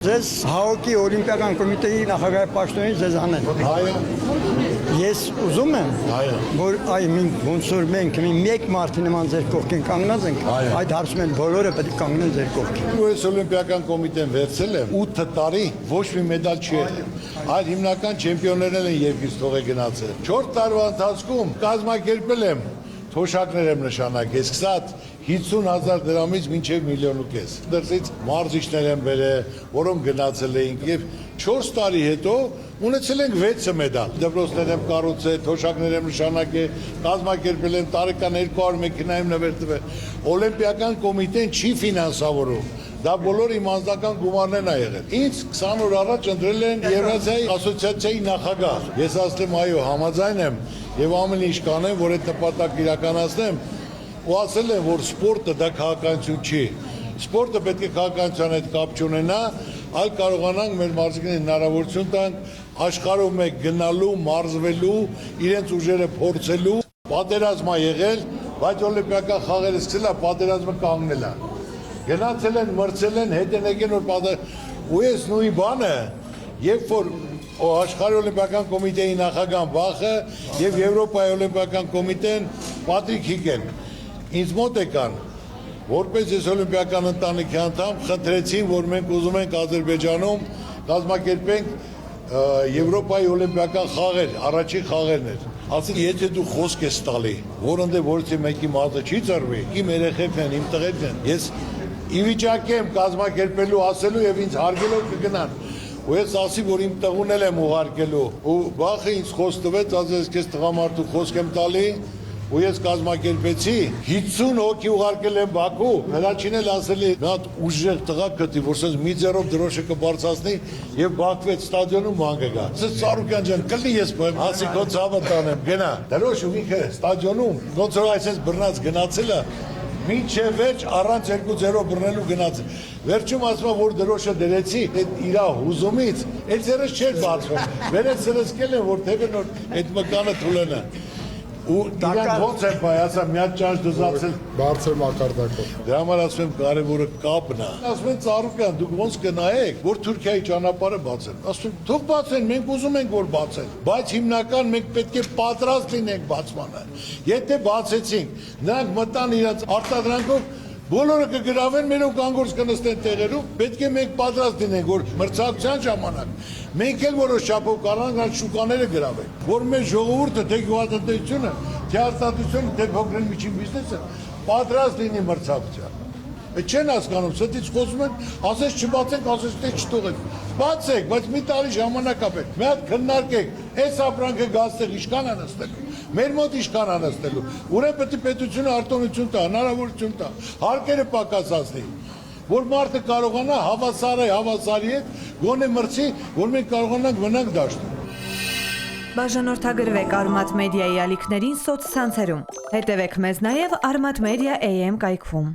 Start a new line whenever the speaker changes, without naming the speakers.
Ձեզ հաղորդի օլիմպիական կոմիտեի նախագահի պաշտոնից ձեզ անեն։
Այո։
Ես ուզում եմ,
Այո։
որ ոնց որ մենք մեկ մարդի նման ձեր կողքին կանգնած ենք,
Այո։
այդ հարցում են բոլորը պետք է կանգնեն ձեր կողքին։
Ես օլիմպիական կոմիտեն վերցել եմ 8 տարի ոչ մի մեդալ չի եղել։ Այլ հիմնական չեմպիոններն են երկրից թողե գնացել։ 4 տարվա ընթացքում կազմակերպել եմ թոշակներ եմ նշանակել, սկսած 50,000 դրամից մինչև 1,5 միլիոն։ Դրսից մարզիչներ են բերել, որոնք գնացել էին եւ 4 տարի հետո ունեցել ենք 6 մեդալ։ Դպրոցներ եմ կառուցել, թոշակներ եմ նշանակել, կազմակերպել եմ տարեկան 200 մեքենա եմ նվերտվել։ Օլիմպիական կոմիտեն չի ֆինանսավորում։ Դա բոլոր իմ անձնական գումարներն ա եղել։ Ինձ 20 օր առաջ ընտրել են Եվրասիայի ասոցիացիայի նախագահ։ Ես ասեմ այո, համաձայն եմ եւ ամեն ինչ կանեմ, որ այդ նպատակը իրականացնեմ։ Ու ասել են, որ սպորտը դա քաղաքականություն չի։ Սպորտը պետք է քաղաքականության հետ կապ չունենա, այլ կարողանանք մեր մարզիկներին հնարավորություն տանք աշխարհում մեկ գնալու, մարզվելու, իրենց ուժերը փորձելու։ Պատերազմ ա եղել, բայց օլիմպիական խաղերը սկսել ա պատերազմը կանգնել ա։ Գնացել են, մրցել են, հետ են եկել որ ու ես նույն բանը, երբ որ աշխարհի օլիմպիական կոմիտեի նախագահ Բախը եւ Եվրոպայի օլիմպիական կոմիտեն Պատրիկ Հիկեն ինձ մոտ եկան, որպես ես օլիմպիական ընտանիքի անդամ, խնդրեցին, որ մենք ուզում ենք Ադրբեջանում կազմակերպենք Եվրոպայի օլիմպիական խաղեր, առաջին խաղերն էր։ Ասին, եթե դու խոսք ես տալի, որոնց որից մեկի մարզը չի ծրվի, իմ երեխեքն են, իմ տղերքն են, ես ի վիճակի եմ կազմակերպելու, ասելու եւ ինձ հարգելով կգնան։ Ու ես ասի, որ իմ տղուն եմ ուղարկելու։ Ու Բախը ինձ խոսք տվեց, ասես քեզ տղամարդու խոսք եմ տալի, ու ես կազմակերպեցի 50 հոգի ուղարկել եմ Բաքու, հրաչին էլ ասել է նա ուժեղ տղա գտի, որ ասես մի ձեռով դրոշը կբարձրացնի եւ Բաքվեց ստադիոնում ման կգա։ Ասես Սարուկյան ջան, կլի ես բեմ, ասի քո ցավը տանեմ, գնա։ Դրոշը ինքը ստադիոնում, ոնց որ այսպես բռնած գնացել է, մինչև վերջ առանց 2-0 բռնելու գնացել։ Վերջում ասում որ դրոշը դրեցի, այդ իրա հուզումից, այդ ձեռս չէր բացվում։ Վերեց սրսկել են, որ թեպը նոր այդ մկանը թուլենը։ Ու իրան ոնց են բայ, ասա մի հատ ճաշ դզացել
բարձր մակարդակով։
Դրա համար ասում եմ կարևորը կապն է։ Ասում են Ծառուկյան, դուք ոնց կնայեք, որ Թուրքիայի ճանապարհը բացեն։ Ասում թող բացեն, մենք ուզում ենք որ բացեն, բայց հիմնական մենք պետք է պատրաստ լինենք բացմանը։ Եթե բացեցինք, նրանք մտան իրաց արտադրանքով բոլորը կգրավեն, մերով կանգործ կնստեն տեղերում, պետք է մենք պատրաստ լինենք, որ մրցակցության ժամանակ մենք էլ որոշ չափով կարողանանք այդ շուկաները գրավենք, որ մեր ժողովուրդը, թե գյուղատնտեսությունը, թե արտադրությունը, թե փոքր միջին բիզնեսը պատրաստ լինի մրցակցության։ Չեն հասկանում, ստից խոսում են, ասես չբացենք, ասես թե չթողենք։ Բացեք, բայց մի տարի ժամանակ ապեք։ Մի հատ քննարկեք, այս ապրանքը գազտեղ ինչքան է նստելու։ Մեր մոտ ինչքան է նստելու։ Ուրեմն պետք է պետությունը արտոնություն տա, հնարավորություն տա, հարկերը պակասացնի, որ մարդը կարողանա հավասարի հետ գոնե մրցի, որ մենք կարողանանք մնանք դաշտում։
Բաժանորդագրվեք Արմաթ մեդիայի ալիքներին սոցցանցերում։ Հետևեք մեզ նաև Արմաթ մեդիա AM կայքում։